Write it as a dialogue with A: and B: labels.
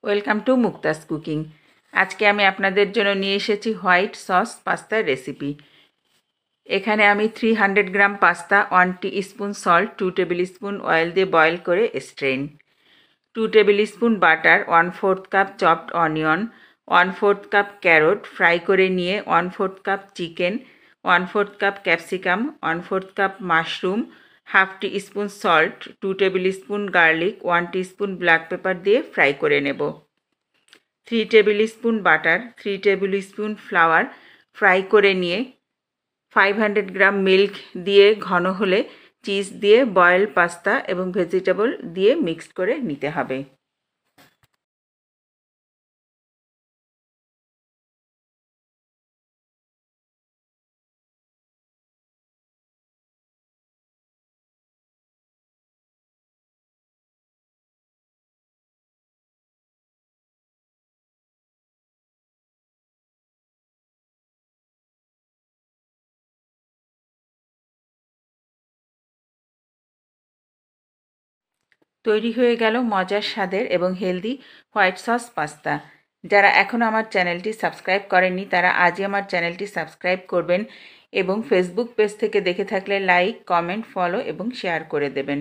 A: Welcome to Mukta's cooking. আজকে আমি আপনাদের জন্য নিয়ে এসেছি হোয়াইট সস পাস্তার রেসিপি। এখানে আমি 300 gram pasta, 1 teaspoon salt, 2 tablespoon oil দিয়ে বয়েল করে strain, 2 tablespoon butter, 1/4 cup chopped onion, 1/4 cup carrot fry করে নিয়ে, 1/4 cup chicken, 1/4 cup capsicum, 1/4 cup mushroom, half teaspoon salt, 2 tablespoon garlic, 1 teaspoon black pepper দিয়ে fry করে নেব। 3 tablespoon butter, 3 tablespoon flour fry করে নিয়ে, 500 গ্রাম milk দিয়ে ঘন হলে চিজ দিয়ে বয়েল পাস্তা এবং ভেজিটেবল দিয়ে মিক্সড করে নিতে হবে। তৈরি হয়ে গেল মজার স্বাদের এবং হেলদি হোয়াইট সস পাস্তা। যারা এখনও আমার চ্যানেলটি সাবস্ক্রাইব করেননি তারা আজই আমার চ্যানেলটি সাবস্ক্রাইব করবেন এবং ফেসবুক পেজ থেকে দেখে থাকলে লাইক, কমেন্ট, ফলো এবং শেয়ার করে দেবেন।